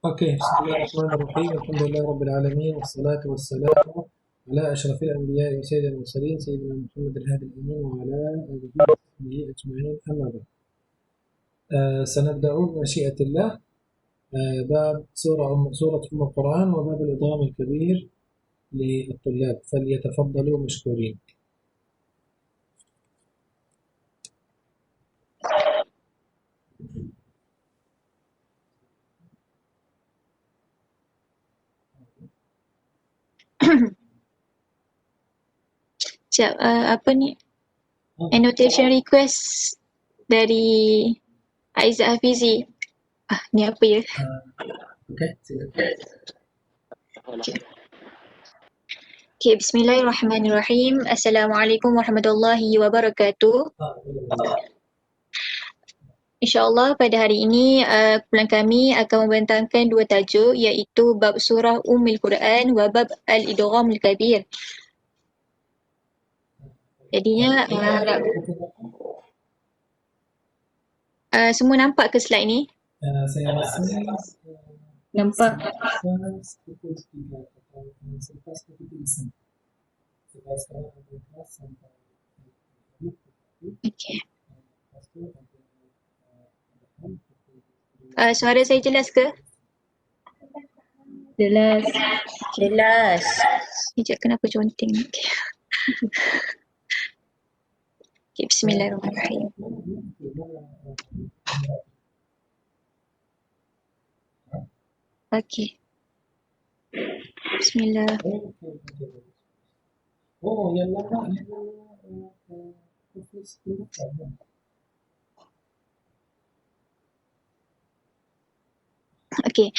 Okey, bismillahirrahmanirrahim. Alhamdulillahirabbil alamin wassalatu wassalamu ala asyrafil anbiya'i wa sayyidil mursalin sayyidina Muhammadil hadil amin wa ala alihi wa sahbihi ajma'in amma ba'd. سنبدأ بمشيئة الله باب سورة أم القرآن وباب الإدغام الكبير للطلاب فليتفضلوا مشكورين. Siap, apa ni? Annotation request dari Aizat Hafizi. Ni apa ya? Okey, silakan. Okay, bismillahirrahmanirrahim. Assalamualaikum warahmatullahi wabarakatuh. InsyaAllah pada hari ini kumpulan kami akan membentangkan dua tajuk, iaitu bab surah Ummul Quran wa bab al-Idgham al-Kabir. Jadinya harap semua nampak ke slide ni? Saya rasa Nampak. Okay. Suara saya jelas ke? Jelas. Jelas. Sekejap, kenapa conteng ni? Okay, bismillahirrahmanirrahim. Okay. Bismillah. Oh, yang lama ni Okey.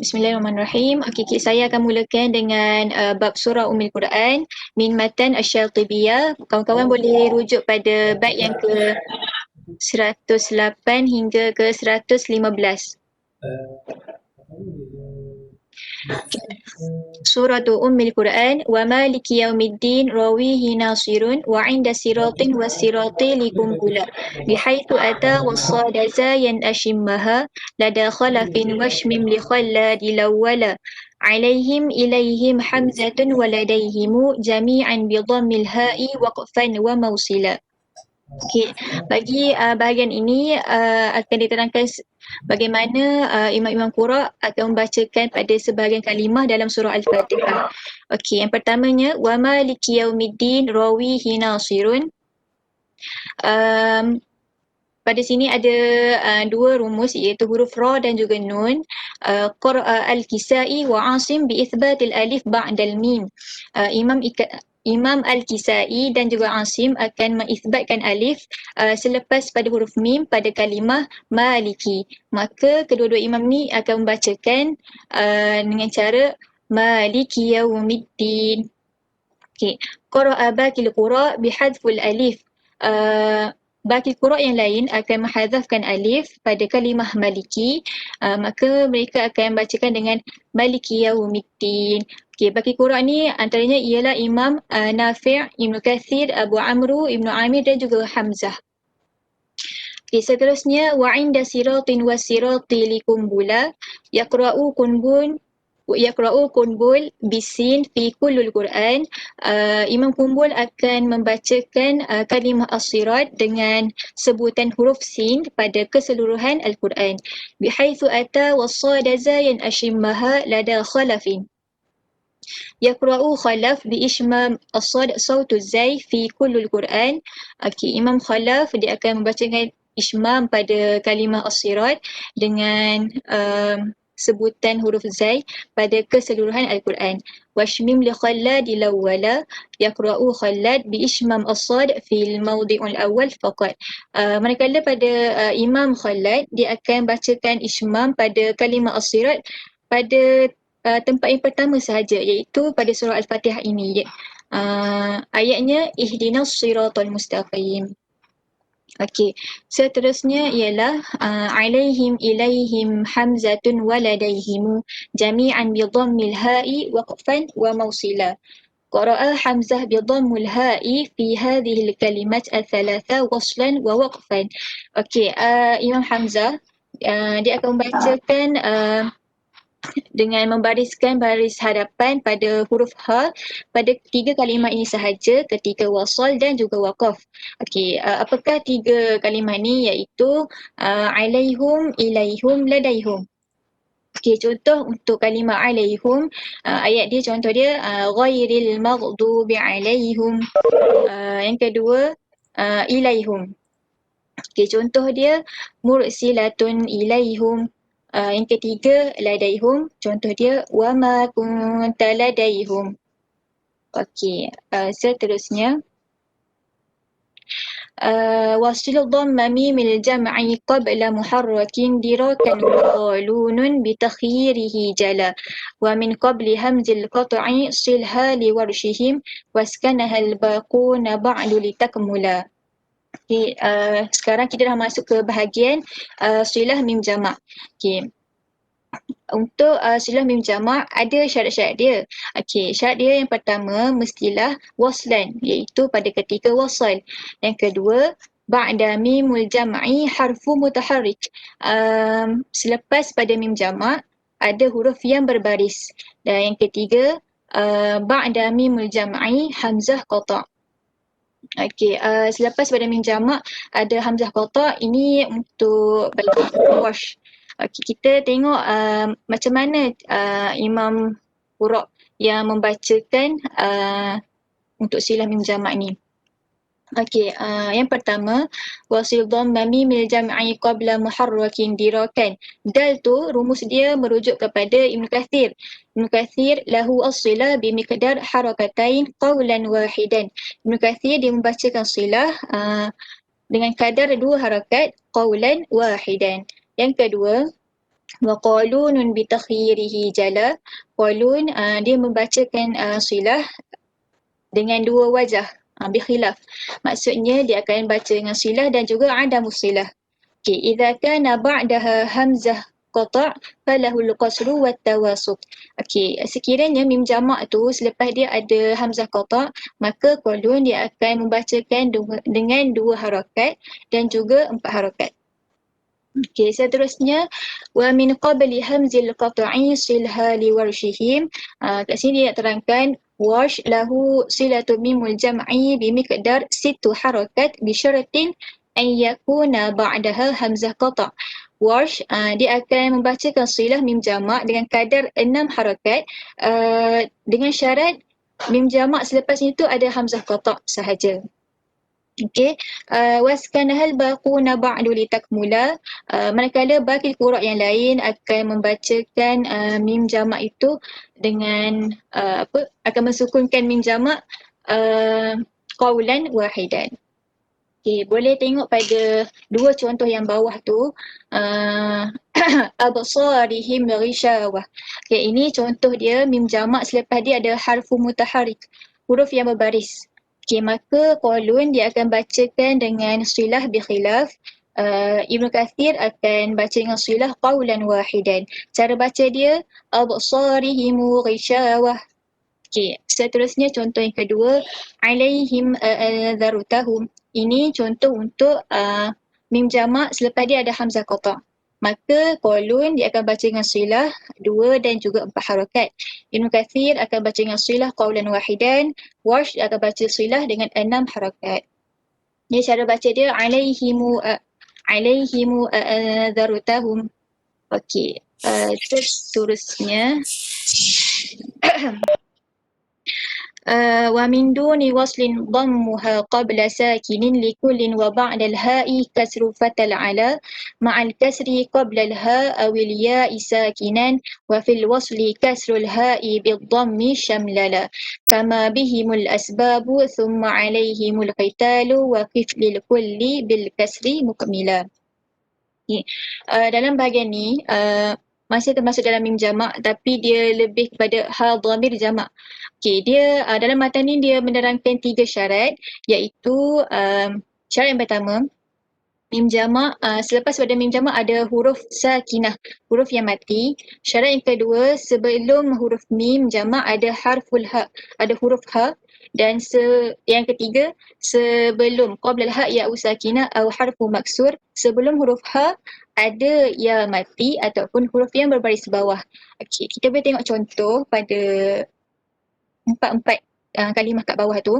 Bismillahirrahmanirrahim. Okey, saya akan mulakan dengan bab surah Ummul Quran min matan asy-Syatibiyah. Kawan-kawan boleh rujuk pada bait yang ke 108 hingga ke 115. Surah Ummul Quran wa maliki yaumiddin rawihi nasirun wa 'inda siratin wa sirati likumbula bihaitsu ata wasadaza yan ashimmaha lada khalafin washmim li khalladi lawwala alaihim ilaihim hamzatun wa ladaihimu jami'an bi dhammil ha'i waqfan wa mawsila. Okey, bagi bahagian ini akan diterangkan bagaimana imam-imam qura akan membacakan pada sebahagian kalimah dalam surah Al-Fatihah. Okey, yang pertamanya wa maliki yaumiddin rawihi nasirun. Pada sini ada dua rumus, iaitu huruf ra dan juga nun. Qara'a al-Kisai wa Asim bi itsbatil alif ba'dal mim. Imam Al-Kisai dan juga Asim akan mengisbatkan alif selepas pada huruf mim pada kalimah maliki. Maka kedua-dua imam ni akan membacakan dengan cara maliki yaumiddin. Okey, qara'a baqil qura bihadful alif. Baqi qura yang lain akan menghadzafkan alif pada kalimah maliki, maka mereka akan bacakan dengan maliki yaumiddin. Okey, baqi qura ni antaranya ialah Imam Nafi', Ibnu Katsir, Abu Amru, Ibnu Amir dan juga Hamzah. Okey, seterusnya wa 'inda siratin wasirati likumbula yaqra'u kunbul bisin fi kullul Quran. Imam Kumbul akan membacakan kalimah as-sirat dengan sebutan huruf sin pada keseluruhan Al-Quran. Bihaitsu ata was-sadaza yan ashimmaha lada khalafin. Yaqra'u khalaf bi ishmam as-sad sautu zai fi kullul Quran. Okey, Imam Khalaf dia akan membacakan ishmam pada kalimah as-sirat dengan sebutan huruf zai pada keseluruhan Al-Quran. Washmim li khallad lawwala yaqra'u khallad bi ishmam as-sad fil mawdi'ul awwal faqat. Manakala pada Imam Khallad dia akan bacakan ishmam pada kalimah as-sirat pada tempat yang pertama sahaja, iaitu pada surah Al-Fatihah ini. Ayatnya ihdinas siratal mustaqim. Okey, seterusnya ialah alaihim ilaihim hamzatun waladaihimu jami'an bi dhammil ha'i waqfan wa mawsila. Qara'a Hamzah bi dhammil ha'i fi hadhihi al-kalimat al-thalatha waslan wa waqfan. Okey, Imam Hamzah dia akan membacakan dengan membariskan baris hadapan pada huruf ha pada 3 kalimah ini sahaja ketika wasal dan juga waqaf. Okey, apakah 3 kalimah ni, iaitu alaihum, ilaihum, ladaihum. Okey, contoh untuk kalimah alaihum, ayat dia contoh dia ghairil maghdubi alaihim. Yang kedua ilaihum. Okey, contoh dia mursilatun ilaihum. Yang ketiga ladaihum, contoh dia wama kunta ladaihum. Okey, seterusnya wasil dhamma mimil jam'i qabla muharrakin dirakan qalunun bitakhirihi jala wa min qabli hamzil qat'i silha liwarshihim waskanaha albaquna ba'du litakmula. Okay, sekarang kita dah masuk ke bahagian silah mim jamak. Okay. Untuk silah mim jamak ada syarat-syarat dia. Okey, syarat dia yang pertama mestilah waslan, iaitu pada ketika wasal. Yang kedua, ba'da mimul jam'i harfu mutaharrik. Selepas pada mim jamak ada huruf yang berbaris. Dan yang ketiga, ba'da mimul jam'i hamzah qata'. Okey, selepas pada mim jamak ada hamzah qata', ini untuk bagi wash. Okey, kita tengok macam mana Imam Qura' yang membacakan untuk silah mim jamak ni. Okey, yang pertama wasil dhamma mimil jam'i qabla muharrakin dirakan. Dal tu rumus dia merujuk kepada Ibn Kathir. Ibn Kathir lahu as-silah bimiqdar harakatain qawlan wahidan. Ibn Kathir dia membacakan silah dengan kadar 2 harakat qawlan wahidan. Yang kedua, wa qalunun bitakhirihi jala. Qalun dia membacakan silah dengan 2 wajah, bikhilaf. Maksudnya dia akan baca dengan silah dan juga adamus silah. Okey, idza kana ba'daha hamzah qata' falahul qasru wat tawasut. Okey, sekiranya mim jamak tu selepas dia ada hamzah qata', maka qalun dia akan membacakan dengan 2 harakat dan juga 4 harakat. Okey, seterusnya wa min qabli hamzil qat'i silha liwarshihim. Kat sini dia nak terangkan warsh lahu silatu mimul jam'i bimiqdar 6 harakat bi syaratin an yakuna ba'daha hamzah qata'. Warsh dia akan membacakan silah mim jamak dengan kadar 6 harakat dengan syarat mim jamak selepas itu ada hamzah qata' sahaja. Okey, waskanahal baquna ba'du litakmula. Manakala baki qura' yang lain akan membacakan mim jamak itu dengan akan mensukunkan mim jamak qawlan wahidan. Okey, boleh tengok pada 2 contoh yang bawah tu, absarihim ghishawah. Okey, ini contoh dia mim jamak selepas dia ada harfu mutaharrik, huruf yang berbaris. Okey, maka qalun dia akan bacakan dengan silah bikhilaf. Ibn Kathir akan baca dengan silah qawlan wahidan. Cara baca dia absarihimu ghishawah. Okey, seterusnya contoh yang kedua, alaihim dharutahum. Ini contoh untuk mim jamak selepas dia ada hamzah qata'. Maka qalun dia akan baca dengan silah 2 dan juga 4 harakat. Ibn Kathir akan baca dengan silah qawlan wahidan. Warsh akan baca silah dengan 6 harakat. Jadi cara baca dia alaihimu dharutahum. Okey, seterusnya wa min duni waslin dhammuha qabla sakinin likullin wa ba'da al-ha'i kasru fatal ala ma'al kasri qabla al-ha' awil ya'i sakinan wa fil wasli kasru al-ha'i bid-dhammi shamlala kama bihimul asbabu thumma alaihimul qitalu wa qiflil kulli bil kasri mukmila. Dalam bahagian ni masih termasuk dalam mim jamak tapi dia lebih kepada hal dhamir jamak. Okey, dia dalam matan ni dia menerangkan 3 syarat, iaitu syarat yang pertama, mim jamak selepas pada mim jamak ada huruf sakinah, huruf yang mati. Syarat yang kedua, sebelum huruf mim jamak ada harful ha, ada huruf ha. Dan yang ketiga, sebelum qabla al-ha ya sakinah atau harfu maksur, sebelum huruf ha ada ya mati ataupun huruf yang berbaris bawah. Okey, kita boleh tengok contoh pada empat-empat kalimah kat bawah tu.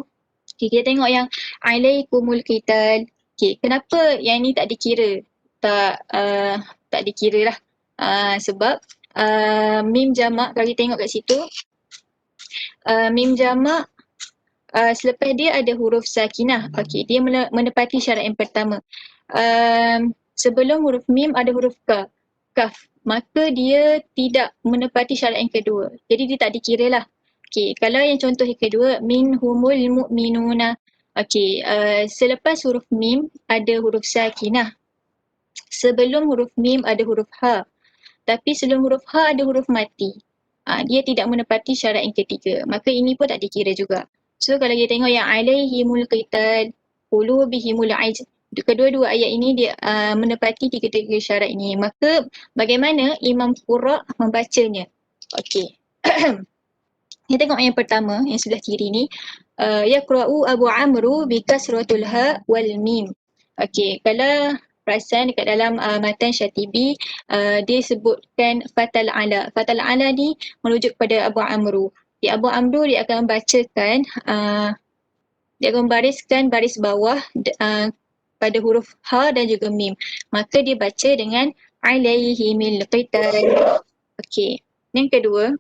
Okay, kita tengok yang alaikumul qital. Okay, kenapa yang ni tak dikira? Tak dikira lah. Sebab mim jamak, kalau kita tengok kat situ, mim jamak selepas dia ada huruf sakinah. Okay, dia menepati syarat yang pertama. Sebelum huruf mim ada huruf kaf. Maka dia tidak menepati syarat yang kedua. Jadi dia tak dikira lah. Okay, kalau yang contoh yang kedua, minhumul mu'minuna. Okay, selepas huruf mim ada huruf sakinah. Sebelum huruf mim ada huruf ha. Tapi sebelum huruf ha ada huruf mati. Dia tidak menepati syarat yang ketiga. Maka ini pun tak dikira juga. So kalau kita tengok yang alaihimul qital, qulubihimul ajz. Kedua-dua ayat ini dia menepati tiga-tiga syarat ini. Maka bagaimana Imam Qurra membacanya? Okey. Kita tengok yang pertama yang sebelah kiri ni. Yaqra'u Abu Amru bi kasratul ha wal mim. Okey, kalau perasan dekat dalam matan Syatibi, dia sebutkan fatal ala. Fatal ala ni merujuk kepada Abu Amru. Di Abu Amru dia akan membacakan dia akan membariskan baris bawah pada huruf ha dan juga mim. Maka dia baca dengan alaihimil qital. Okey. Yang kedua,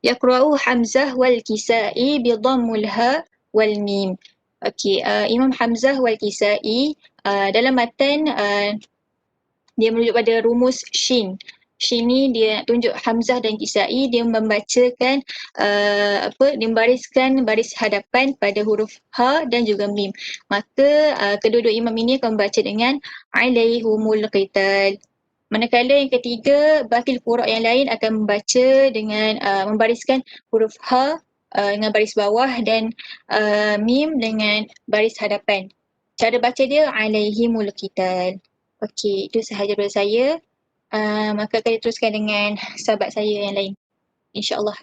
yaqra'u Hamzah wal Kisai bi dhammul ha wal mim. Okey, Imam Hamzah wal Kisai dalam matan dia merujuk pada rumus Shin. Shin ni dia tunjuk Hamzah dan Kisai, dia membacakan dia membariskan baris hadapan pada huruf ha dan juga mim. Maka kedua-dua imam ini akan membaca dengan alaihumul qital. Manakala yang ketiga, bakil qura' yang lain akan membaca dengan membariskan huruf ha dengan baris bawah dan mim dengan baris hadapan. Cara baca dia alaihimul qital. Okey, itu sahaja daripada saya. Maka akan diteruskan dengan sahabat saya yang lain, InsyaAllah.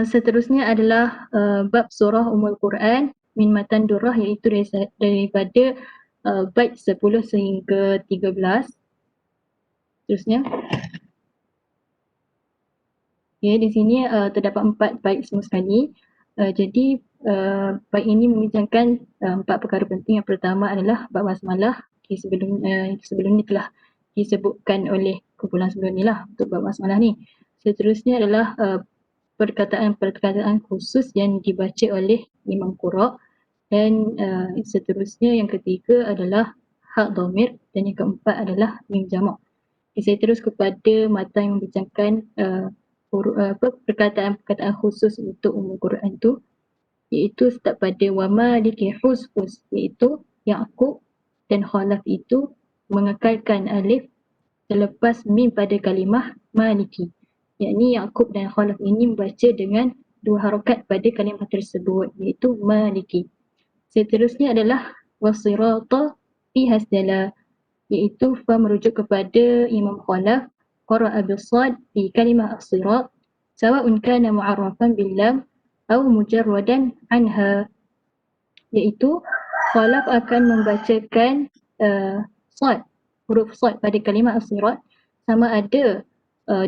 Seterusnya adalah bab surah Ummul Quran min matan durrah, iaitu daripada bait 10 sehingga 13. Seterusnya. Di sini terdapat 4 bait semua sekali. Jadi bait ini membincangkan 4 perkara penting. Yang pertama adalah bab basmalah. Sebelum ni telah disebutkan oleh kumpulan sebelum ni lah untuk bab basmalah ni. Seterusnya adalah perkataan-perkataan khusus yang dibaca oleh Imam Qurra, dan seterusnya yang ketiga adalah hak dhamir, dan yang keempat adalah mim jamak. Saya terus kepada matan yang membincangkan perkataan-perkataan khusus untuk Ummul Quran tu, iaitu start pada wa maliki hus, iaitu Ya'qub dan Khalaf itu mengekalkan alif selepas mim pada kalimah maliki. Yakni Ya'qub dan Khalaf ini membaca dengan 2 harakat pada kalimah tersebut, iaitu maliki. Seterusnya adalah wasirata fi hasdala, iaitu fa merujuk kepada Imam Khalaf, qara'a bis-sad fi kalimah as-sirat sawa'un kana mu'arrafan bil-lam aw mujarradan anha, iaitu Khalaf akan membacakan sad, huruf sad pada kalimah as-sirat sama ada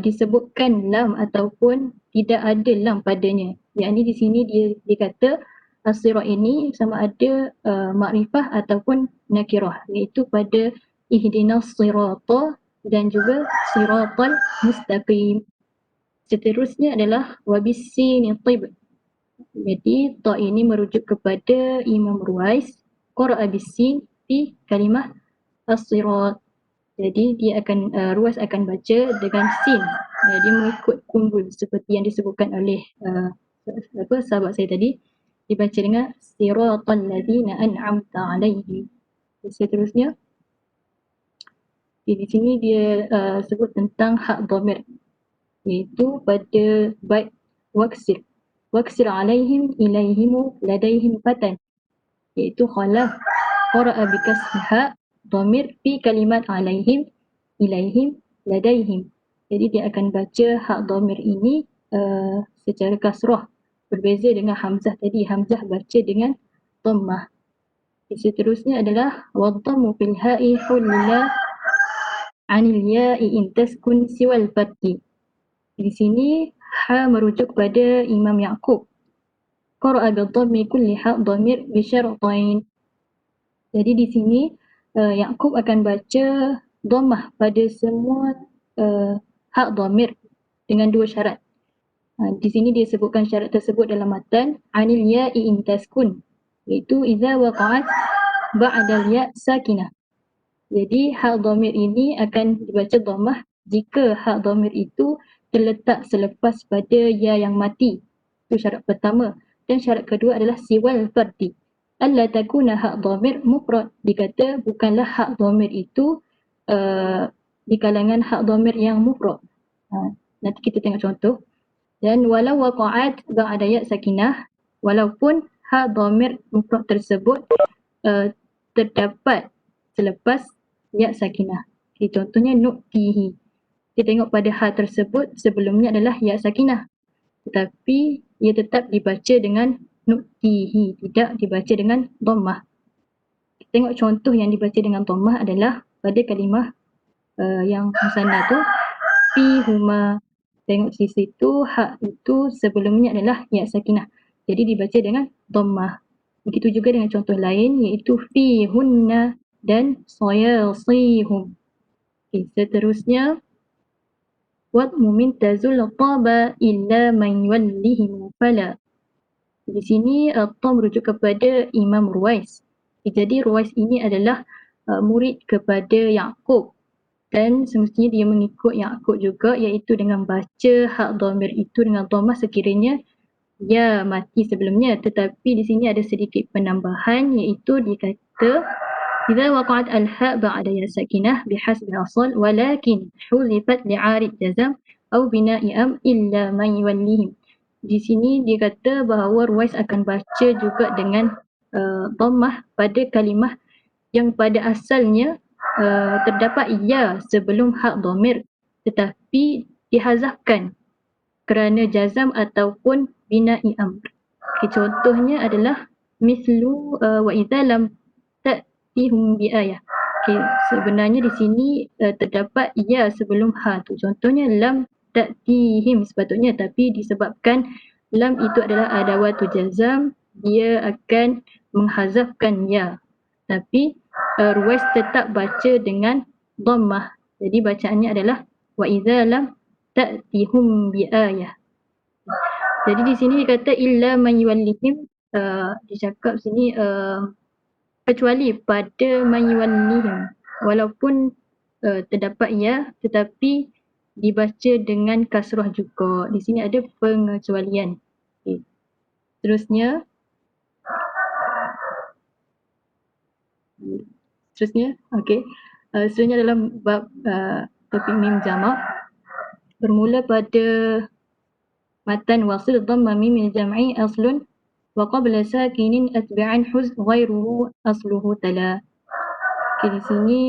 disebutkan lam ataupun tidak ada lam padanya. Yakni di sini dia kata as-sirat ini sama ada makrifah ataupun nakirah, iaitu pada ihdinas sirata dan juga siratal mustaqim. Seterusnya adalah wabissini tib. Jadi ta ini merujuk kepada Imam Ruwais, qara'a bis-sin fi kalimah as-sirat. Jadi dia akan Ruwais akan baca dengan sin. Dia mengikut kumbul seperti yang disebutkan oleh sahabat saya tadi. Dibaca dengan siratal ladzina an'amta alaihim. Seterusnya di sini dia sebut tentang hak dhamir, iaitu pada bait waksir alaihim ilaihimu ladaihim fatan, iaitu Khalaf qara'a bikasriha dhamir fi kalimat alaihim ilaihim ladaihim. Jadi dia akan baca hak dhamir ini secara kasrah Berbeza dengan hamzah tadi, hamzah baca dengan dhammah. Seterusnya adalah wadhammu fil ha'i hulla anil ya'i in taskun siwal fati. Di sini ha merujuk kepada Imam Yaqub. Qara'a bi dhammi kulli ha dhamir bi syartain. Jadi di sini Yaqub akan baca dhammah pada semua hak dhamir dengan dua syarat. Di sini dia sebutkan syarat tersebut dalam matan anil ya'i in taskun, iaitu idza waqa'at ba'da ya sakinah. Jadi hak dhamir ini akan dibaca dhammah jika hak dhamir itu terletak selepas pada ya yang mati. Itu syarat pertama. Dan syarat kedua adalah siwal fardi. Alla takuna hak dhamir mufrad. Dikata bukanlah hak dhamir itu di kalangan hak dhamir yang mufrad. Nanti kita tengok contoh. Dan walau waqa'at ba'da ya sakinah, walaupun hak dhamir mufrad tersebut terdapat selepas ya sakinah. Okay, contohnya nu'tihi. Kita tengok pada hal tersebut sebelumnya adalah ya sakinah, tetapi ia tetap dibaca dengan nu'tihi, tidak dibaca dengan dhammah. Kita tengok contoh yang dibaca dengan dhammah adalah pada kalimah yang musanna tu fi huma. Tengok di situ hak itu sebelumnya adalah ya sakinah, jadi dibaca dengan dhammah. Begitu juga dengan contoh lain iaitu fi hunna dan sayasihum. Okay, seterusnya wadmu min tazul taba illa man yuwallihim fala. Di sini ta merujuk kepada Imam Ruwais. Jadi Ruwais ini adalah murid kepada Yaqub dan semestinya dia mengikut Yaqub juga, iaitu dengan baca hak dhamir itu dengan dhammah sekiranya ya mati sebelumnya. Tetapi di sini ada sedikit penambahan, iaitu dikata idza waqa'at al-ha' ba'da ya sakinah bihasbi asal walakin hulifat li'arid jazam atau bina'i am illa man yuwallihim. Di sini dia kata bahawa Ruwais akan baca juga dengan dhammah pada kalimah yang pada asalnya terdapat ya sebelum hak dhamir tetapi dihazafkan kerana jazam ataupun bina'i amr. Okay, contohnya adalah mislu wa idza lam ta'tihum bi ayah. Okay, sebenarnya di sini terdapat ya sebelum ha tu. Contohnya lam ta'tihim sepatutnya, tapi disebabkan lam itu adalah adawatu jazam, dia akan menghazafkan ya. Tapi Ruwais tetap baca dengan dhammah. Jadi bacaannya adalah wa idza lam ta'tihum bi ayah. Jadi di sini dikata illa man yuwallihim, dicakap sini kecuali pada man yuwallihim, walaupun terdapat ya tetapi dibaca dengan kasrah juga. Di sini ada pengecualian. Okay. Seterusnya okey. Seterusnya dalam bab topik mim jamak, bermula pada matan wasil dhamma mim jam'i aslun wa qabla sakinin atba'an huz ghairuhu asluhu tala. Okay, di sini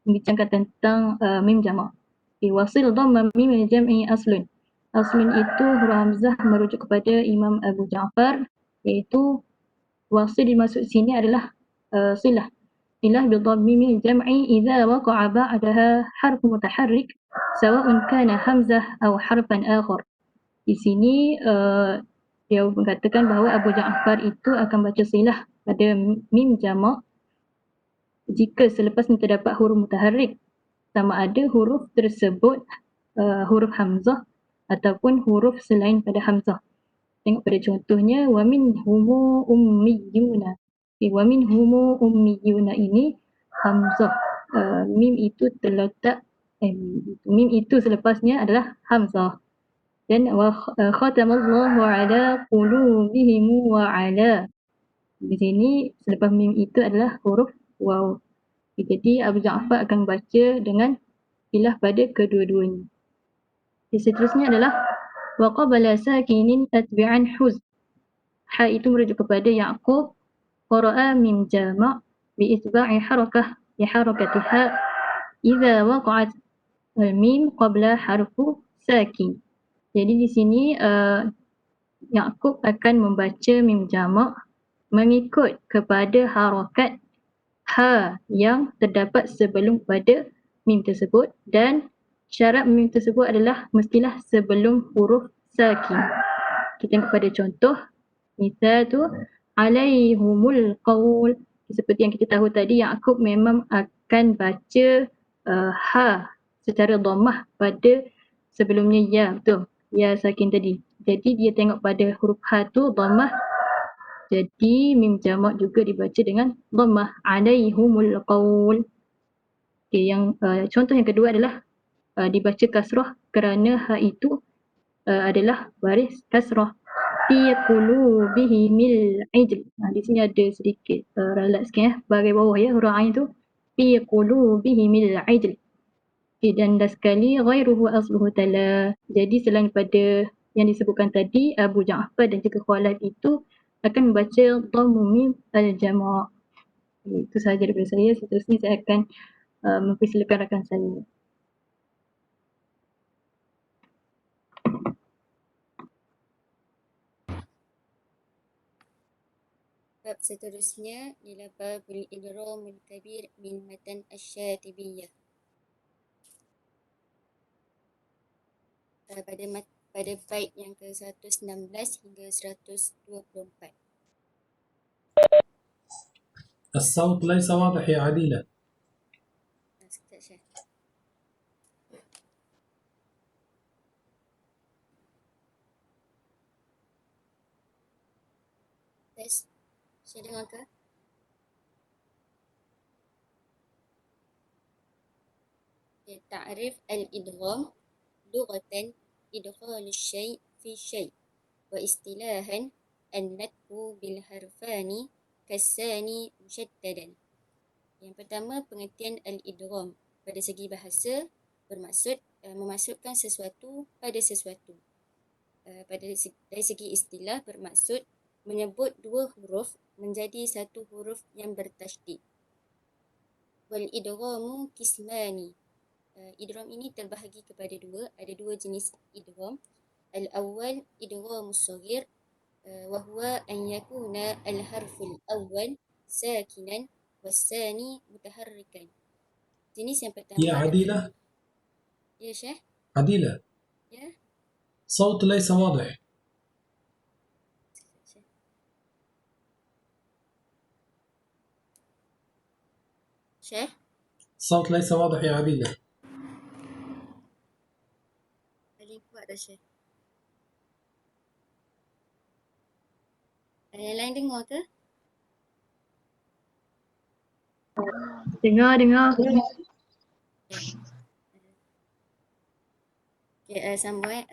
membincangkan tentang mim jamak. Okay, wasil dhamma mim jam'i aslun. Aslun itu huruf hamzah merujuk kepada Imam Abu Ja'far, iaitu wasil dimaksud sini adalah silah. Silah bi dhammi mim jam'i idza waqa'a ba'daha harf mutaharrik sawa'un kana hamzah atau harfan akhar. Di sini dia mengatakan bahawa Abu Ja'far itu akan baca silah pada mim jamak jika selepas terdapat huruf mutaharrik, sama ada huruf tersebut huruf hamzah ataupun huruf selain pada hamzah. Tengok pada contohnya wa minhumu ummiyuna. Wa minhumu ummiyuna ini hamzah. Mim itu terletak mim itu selepasnya adalah hamzah. Dan wa khatamallahu ala qulubihim wa ala. Di sini selepas mim itu adalah huruf waw. Jadi Abu Ja'far akan baca dengan silah pada kedua-duanya. Seterusnya adalah wa qabala sakinin atbi'an huz. Ha itu merujuk kepada Yaqub. Qara'a mim jama' bi itba'i harakah bi harakatiha idza waqa'at mim qabla harfu sakin. Jadi di sini Yaqub akan membaca mim jamak mengikut kepada harakat ha yang terdapat sebelum pada mim tersebut, dan syarat mim tersebut adalah mestilah sebelum huruf sakin. Kita tengok pada contoh. Misal tu alaihumul qaul. Seperti yang kita tahu tadi, Yaqub memang akan baca ha secara dhammah pada sebelumnya ya, betul. Ya sakin tadi. Jadi dia tengok pada huruf ha tu dhammah. Jadi mim jamak juga dibaca dengan dhammah. Alaihumul qaul. Okay, yang contoh yang kedua adalah dibaca kasrah kerana ha itu adalah baris kasrah. Fi qulubihimil ijl. Di sini ada sedikit ralat sikit bahagian bawah ya, huruf ain tu. Fi qulubihimil ijl. Okay, dan dah sekali ghairuhu asluhu tala. Jadi selain pada yang disebutkan tadi, Abu Ja'far dan juga Khalaf itu akan membaca dhammu mim al-jama'. Itu sahaja daripada saya. Seterusnya saya akan mempersilakan rakan saya. Bab seterusnya ialah babul idghamul kabir min matan asy-syatibiyah. Pada bait yang ke-116 hingga 124. الصوت ليس واضح يا عديلة. Sekejap Syekh. Tes. Syekh dengar ke? Ta'rif al-idgham lughatan idkhalu syai' fi syai', wa istilahan an-natfu bil harfani kasani musyaddadan. Yang pertama, pengertian al-idgham pada segi bahasa bermaksud memasukkan sesuatu pada sesuatu. Dari segi istilah bermaksud menyebut dua huruf menjadi satu huruf yang bertasydid. Wal idghamu qismani. Idgham ini terbahagi kepada dua. Ada dua jenis idgham. Al-awwal idghamus saghir wa huwa an yakuna al-harful awwal sakinan was-sani mutaharrikan. Jenis yang pertama يا عديلة. Ya Syekh? عديلة. Ya. صوت ليس واضح. Syekh? الصوت ليس واضح يا عديلة. Paling kuat dah Syekh. Yang lain dengar ke? Dengar. Okay, sambung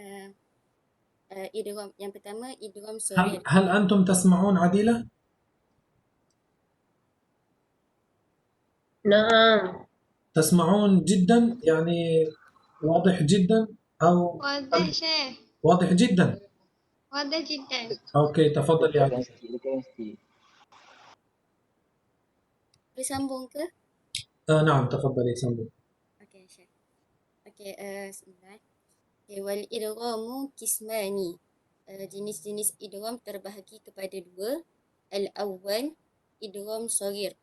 idgham. Yang pertama idgham saghir. هل أنتم تسمعون عديلة؟ نعم. تسمعون جدا يعني واضح جدا أو واضح شيخ. واضح جدا؟ واضح جدا. أوكي تفضل يا عديلة. Boleh sambung ke? نعم تفضلي سامي. Okey Syekh. Okey, sebentar. Okay, wal idghamu qismani. Jenis-jenis idgham terbahagi kepada dua. Al-awwal idgham saghir.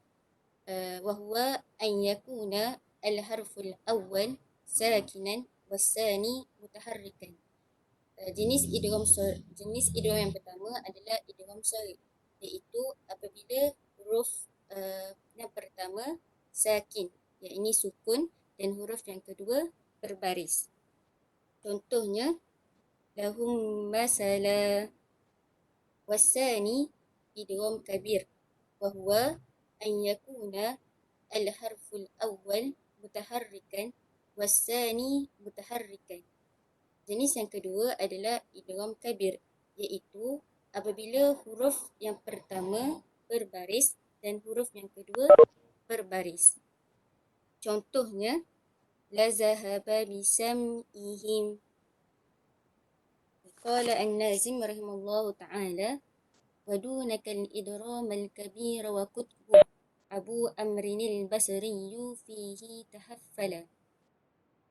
Wa huwa an yakuna al-harful awwal sakinan was-sani mutaharrikan. Jenis idgham yang pertama adalah idgham saghir, iaitu apabila huruf yang pertama sakin, iaitu sukun, dan huruf yang kedua berbaris. Contohnya lahum masala. Wasani idgham kabir wa huwa an yakuna al-harful awwal mutaharrikan wasani mutaharrikan. Jenis yang kedua adalah idgham kabir, iaitu apabila huruf yang pertama berbaris dan huruf yang kedua berbaris. Contohnya la zahaba bisam'ihim. Qala an-Nazim rahimallahu ta'ala wa dunaka al-idgham al-kabir wa kutbu Abu Amrin al-Basri fihi tahaffala.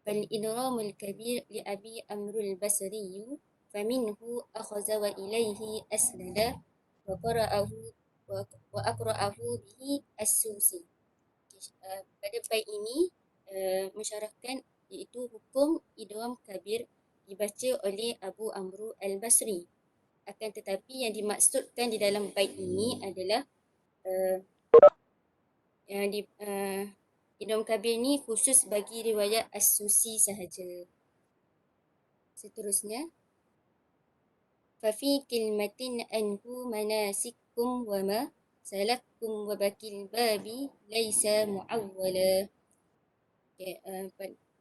Fal-idgham al-kabir li Abi Amr al-Basri faminhu akhadha wa ilaihi asnada wa aqra'ahu bihi as-Susi. Pada bait ini mensyarahkan iaitu hukum idgham kabir dibaca oleh Abu Amru al-Basri. Akan tetapi yang dimaksudkan di dalam bait ini adalah idgham kabir ni khusus bagi riwayat as-Susi sahaja. Seterusnya, fafi kilmatin anhu manasikum wa ma salakum wa bakil babi laisa muawwala. Okay,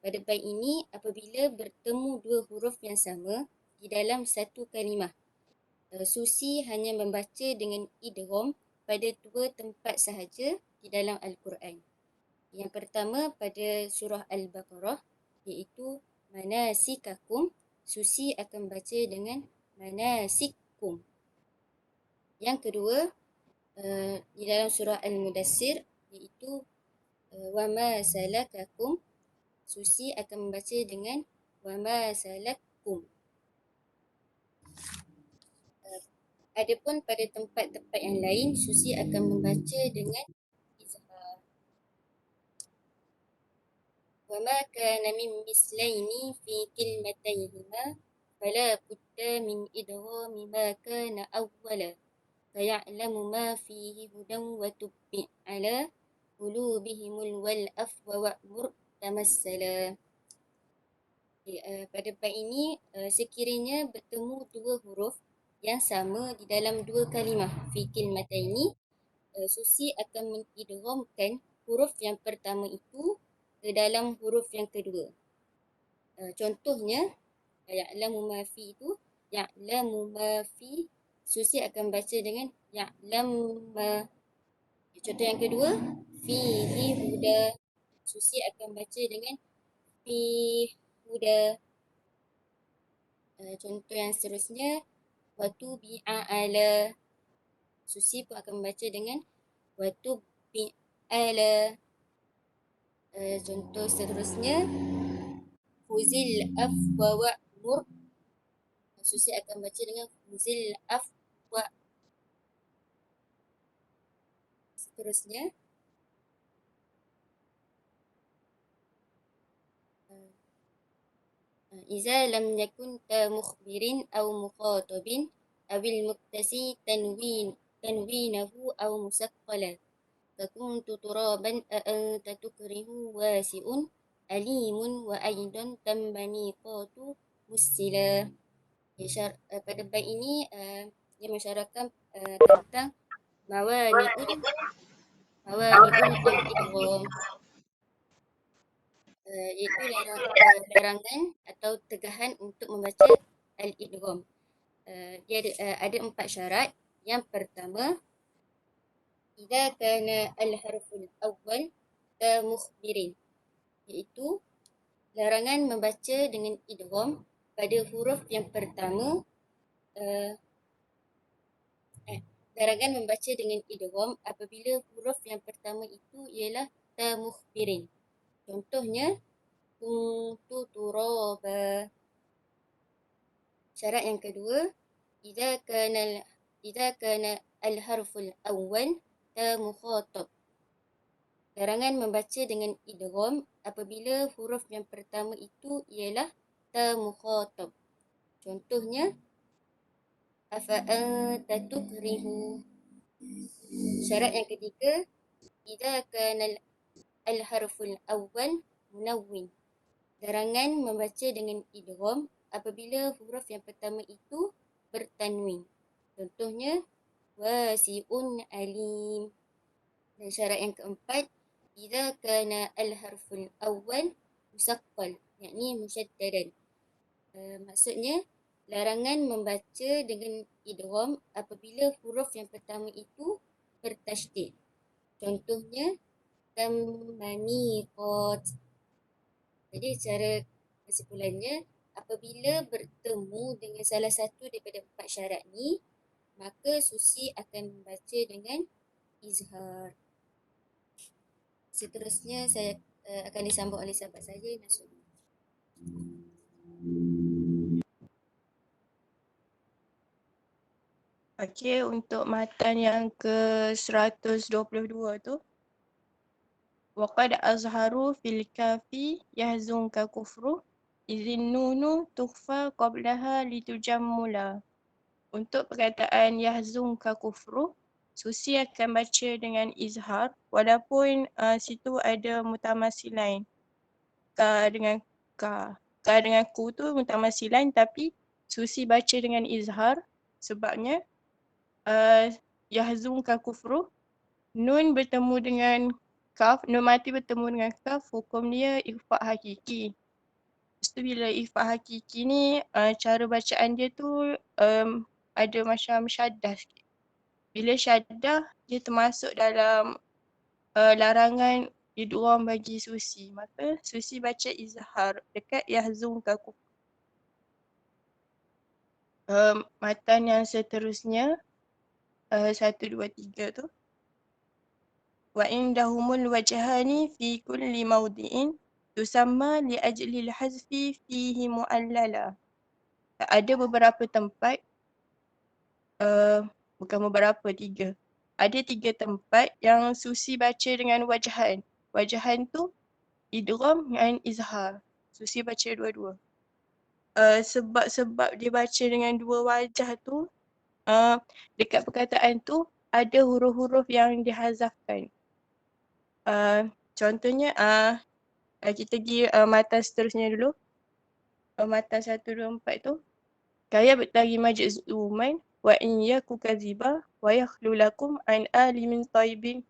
pada bait ini apabila bertemu dua huruf yang sama di dalam satu kalimah, Susi hanya membaca dengan idgham pada dua tempat sahaja di dalam Al-Quran. Yang pertama pada surah Al-Baqarah iaitu manasikakum, Susi akan baca dengan manasikum. Yang kedua di dalam surah Al-Mudassir iaitu wama salakakum, Susi akan membaca dengan wama salakum. Adapun pada tempat-tempat yang lain, Susi akan membaca dengan izhar. Wama kana min mislaini fi kilmataihima fala budda min idghami ma kana awwala faya'lamu ma fihi hudan wa tubbi' ala qulubihimul wal'af wa wa'mur tamassala. Pada bait ini sekiranya bertemu dua huruf yang sama di dalam dua kalimah fi kilmataini, Susi akan mengidghamkan huruf yang pertama itu ke dalam huruf yang kedua. Contohnya ya'lamu ma fi itu, ya'lamu ma fi, Susi akan baca dengan ya'lam ma. Contoh yang kedua, fihi huda, Susi akan baca dengan fi huda. Contoh yang seterusnya, watu bi'a ala, Susi pun akan membaca dengan watu bi'ala. Contoh seterusnya, fuzil afwa wa'mur, Susi akan baca dengan fuzil afwa. Seterusnya, iza lam yakun ta mukhbirin aw mukhatabin awil muktasi tanwinahu aw musaqqala fakuntu turaban a'anta tukrihu wasi'un alimun wa aidan tambani qatu musila. Pada bait ini dia mensyarahkan tentang mawani'ul al-idgham, iaitu larangan atau tegahan untuk membaca al-idgham. Dia ada 4 syarat. Yang pertama, idza kana al-harful awwal ta mukhbirin, iaitu larangan membaca dengan idgham pada huruf yang pertama. Larangan membaca dengan idgham apabila huruf yang pertama itu ialah ta mukhbirin. Contohnya, kuntu turaba. Syarat yang kedua, idza kana al-harful awwal ta mukhatab. Larangan membaca dengan idgham apabila huruf yang pertama itu ialah ta mukhatab. Contohnya, afa'anta tukrihu. Syarat yang ketiga, idza kana al-harful awwal munawwin. Larangan membaca dengan idgham apabila huruf yang pertama itu bertanwin. Contohnya, wasi'un alim. Dan syarat yang keempat, idza kana al-harful awwal musaqqal, yakni musyaddadan. Maksudnya, larangan membaca dengan idgham apabila huruf yang pertama itu bertasydid. Contohnya, tamaniqat. Jadi secara kesimpulannya, apabila bertemu dengan salah satu daripada 4 syarat ni, maka Susi akan membaca dengan izhar. Seterusnya saya akan disambung oleh sahabat saya, Nasrul. Okey, untuk matan yang ke 122 tu. Waqad azharu fil kafi yahzunka kufru izin nunu tukhfa qablaha litujammula. Untuk perkataan yahzunka kufru, Susi akan baca dengan izhar walaupun situ ada mutamasilain. Ka dengan ka. Ka dengan ku tu mutamasilain tapi Susi baca dengan izhar sebabnya yahzunka kufru, nun bertemu dengan kaf, nun mati bertemu dengan kaf, hukum dia ikhfa hakiki. Lepas tu bila ikhfa hakiki ni, cara bacaan dia tu ada macam syaddah sikit. Bila syaddah, dia termasuk dalam larangan idgham bagi Susi. Maka Susi baca izhar dekat yahzunka kufru. Matan yang seterusnya, 1, 2, 3 tu. Wa indahumul wajhani fi kulli mawdi'in tusamma li ajlil hazfi fihi mu'allala. Ada beberapa tempat, bukan beberapa, 3. Ada 3 tempat yang Susi baca dengan wajhan. Wajhan tu idgham dengan izhar. Susi baca dua-dua. Sebab dia baca dengan dua wajah tu, dekat perkataan tu ada huruf-huruf yang dihazafkan. Contohnya, kita pergi matan seterusnya dulu. Matan 1, 2, 4 tu. Kaya bertari majzuman wa in yaku kaziba wa yakhlu lakum an alimin taibin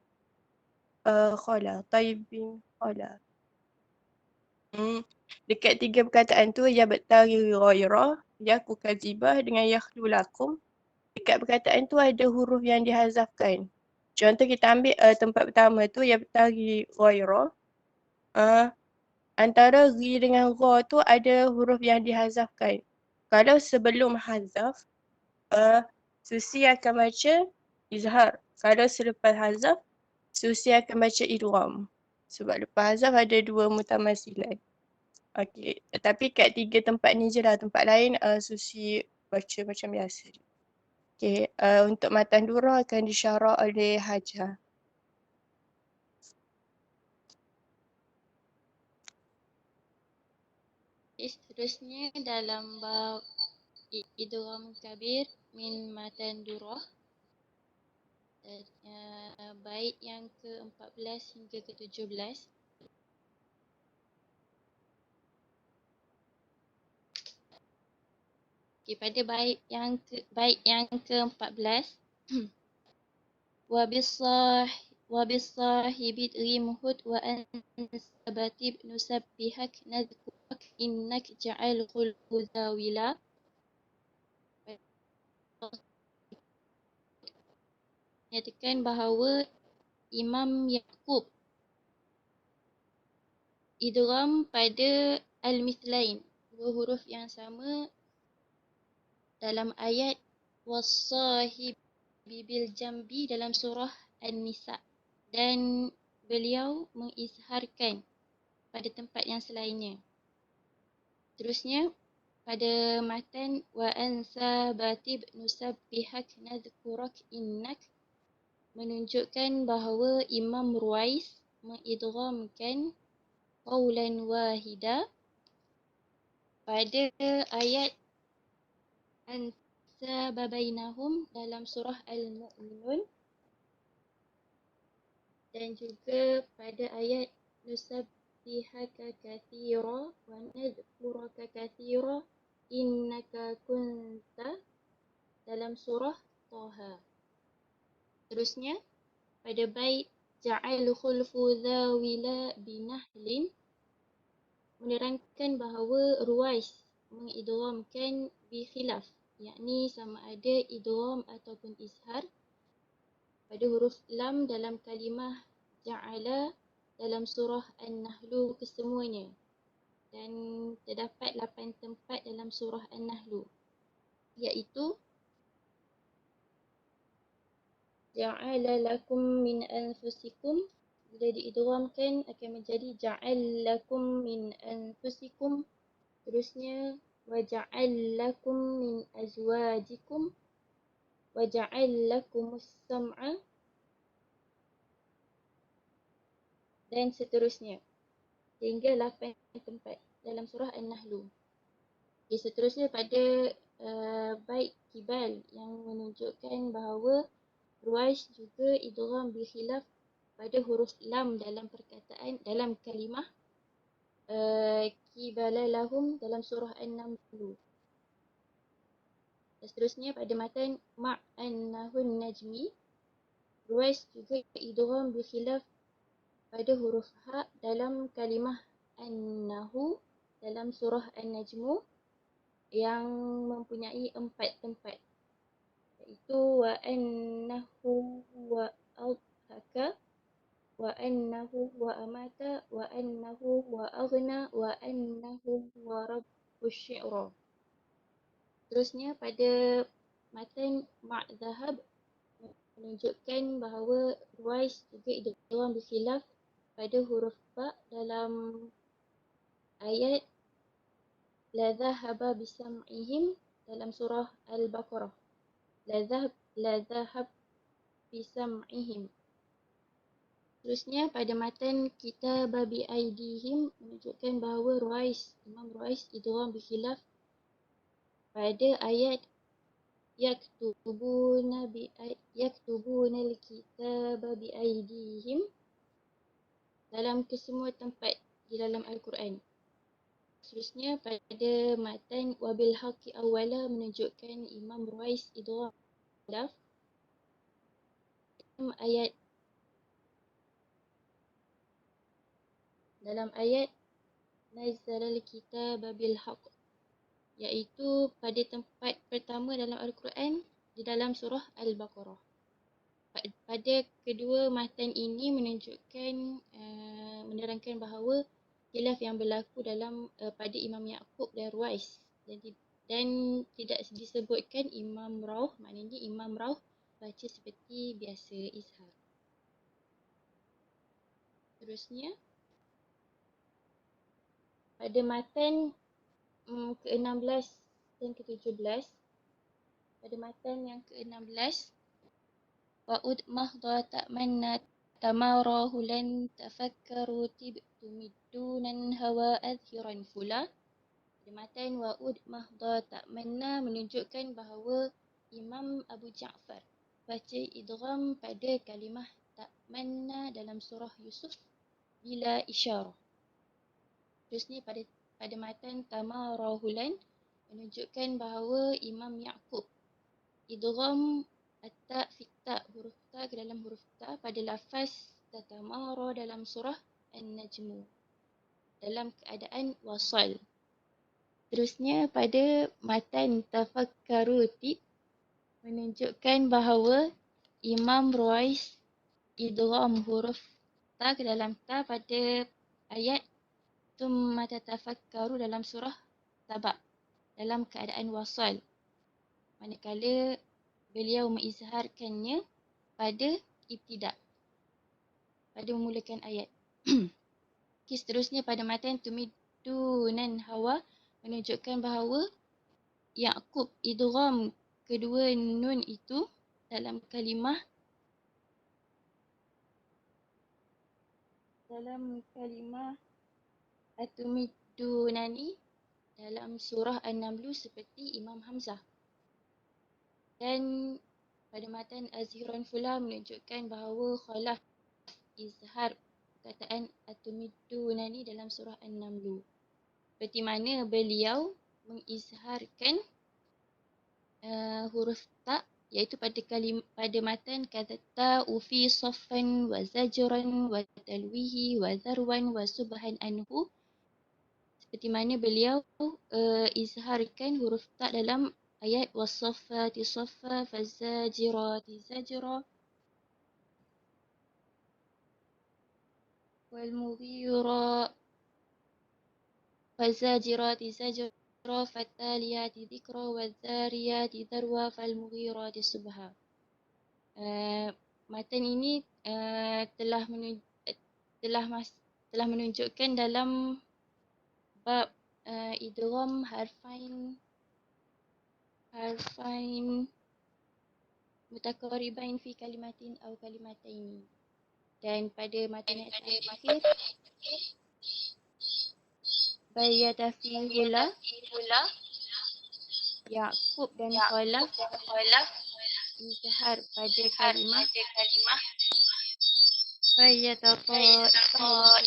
khala. Taibin khala. Dekat 3 perkataan tu, ya bertari ghairah, yaku kazibah dengan yakhlu lakum. Dekat perkataan tu ada huruf yang dihazafkan. Contoh kita ambil tempat pertama tu, ya bertari ghairah. Antara ri dengan ra tu ada huruf yang dihazafkan. Kalau sebelum hazaf, Susi akan baca izhar. Kalau selepas hazaf, Susi akan baca idgham. Sebab lepas hazaf ada 2 mutamasilan. Okey, tapi kat 3 tempat ni je lah. Tempat lain Susi baca macam biasa. Okey, untuk matan Durrah akan disyarah oleh Hajah. Seterusnya dalam bab idgham kabir min matan Durrah, bait yang ke-14 hingga ke-17. Okay, pada bait yang ke-14 wa bisahibid rimhud wa ansabatib nusabbihak nadhkurak innak ja'al khulhudawila. Nyatakan bahawa Imam Yaqub idgham pada al-mithlain, 2 huruf yang sama dalam ayat was-sahibi bil jambi dalam surah An-Nisa, dan beliau mengizharkan pada tempat yang selainnya. Terusnya pada matan wa ansa batib nusabbihak nadhkurak innak, menunjukkan bahawa Imam Ruwais mengidghamkan qawlan wahida pada ayat ansaba bainahum dalam surah Al-Mu'minun, dan juga pada ayat nusabbihaka katsira wa nadhkuraka katsira innaka kunta dalam surah Taha. Terusnya pada bait ja'al khulfu dhawila binahlin, menerangkan bahawa Ruwais mengidghamkan bi khilaf, yakni sama ada idgham ataupun izhar pada huruf lam dalam kalimah ja'ala dalam surah An-Nahlu kesemuanya, dan terdapat 8 tempat dalam surah An-Nahlu, iaitu ja'ala lakum min anfusikum, bila diidghamkan akan menjadi ja'al lakum min anfusikum. Terusnya wa ja'al lakum min azwajikum, وجعل لكم السمع dan seterusnya sehingga 8 tempat dalam surah An-Nahl. Okay, seterusnya pada bait kibal yang menunjukkan bahawa Ruwais juga idgham bikhilaf pada huruf lam dalam perkataan dalam kalimah kibala lahum dalam surah An-Naml. Seterusnya pada matan ma'annahun najmi, Ruwais juga idgham bikhilaf pada huruf ha dalam kalimah annahu dalam surah An-Najmu yang mempunyai 4 tempat, iaitu wa annahu wa adhaka wa annahu wa amata wa annahu wa aghna wa annahu wa rabbus syi'ra. Terusnya pada matan ma'zahab menunjukkan bahawa Ruwais juga idgham berkhilaf pada huruf ba dalam ayat la dhahaba bisam'ihim dalam surah Al-Baqarah. La dhahab bisam'ihim. Terusnya pada matan kitab bi aidihim menunjukkan bahawa Imam Ruwais idgham berkhilaf pada ayat yaktubuna al-kitaba bi aidihim dalam kesemua tempat di dalam Al-Quran. Seterusnya pada matan wabil haqqi awwala menunjukkan Imam Ruwais idgham khilaf dalam ayat nazzalal kitaba bil haqq, iaitu pada tempat pertama dalam Al-Quran di dalam surah Al-Baqarah. Pada kedua matan ini menunjukkan menerangkan bahawa khilaf yang berlaku dalam pada Imam Yaqub dan Ruwais dan tidak disebutkan Imam Rauh, maknanya Imam Rauh baca seperti biasa izhar. Terusnya pada matan ke-16 dan ke-17, pada matan yang ke-16 wa'ud mahdha ta'manna tamarahu lan tafakkaru tibtumidunan hawa adhiran fula. Pada matan wa'ud mahdha ta'manna menunjukkan bahawa Imam Abu Ja'far baca idgham pada kalimah ta'manna dalam surah Yusuf bila isyarah. Terusnya pada matan tamarahulan menunjukkan bahawa Imam Yaqub idgham at-ta fi ta, huruf ta ke dalam huruf ta pada lafaz tatamara dalam surah An-Najmu dalam keadaan wasal. Terusnya pada matan tafakkaruti menunjukkan bahawa Imam Ruwais idgham huruf ta ke dalam ta pada ayat thumma tatafakkaru dalam surah Sabah dalam keadaan wasal, manakala beliau mengizharkannya pada ibtidak, pada memulakan ayat. Seterusnya pada matan tumidunan hawa menunjukkan bahawa Yaqub idgham kedua nun itu dalam kalimah atumidunani dalam surah An-Naml seperti Imam Hamzah. Dan pada matan azhiran fula menunjukkan bahawa khalaf izhar perkataan atumidunani dalam surah An-Naml, seperti mana beliau mengizharkan huruf ta, iaitu pada matan kata ufi saffan wa zajran wa talwihi wa zarwan wa subhan anhu, seperti mana beliau izharkan huruf ta dalam ayat wasaffati saffa fazajirati zajra wal mughira fazajirati zajra fataliyati dhikra wadzariyati dharwa falmughirati subha. Matan ini telah menunjukkan dalam bab idgham harfain mutaqaribain fi kalimatin aw kalimataini. Dan pada matan yang terakhir, bayatafihula Yaqub dan Khalaf izhar pada kalimah bayatataifan.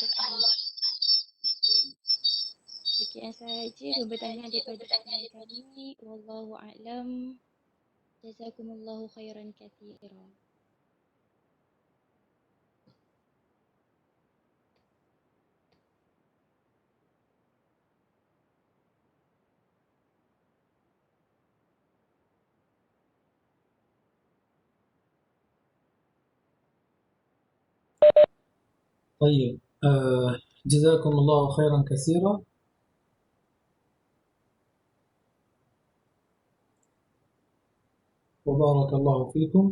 Sekian sahaja pembentangan daripada soalan kami. Wallahu a'lam. Jazakumullahu khairan katsiran. طيب جزاكم الله خيرا كثيرا. وبارك الله فيكم.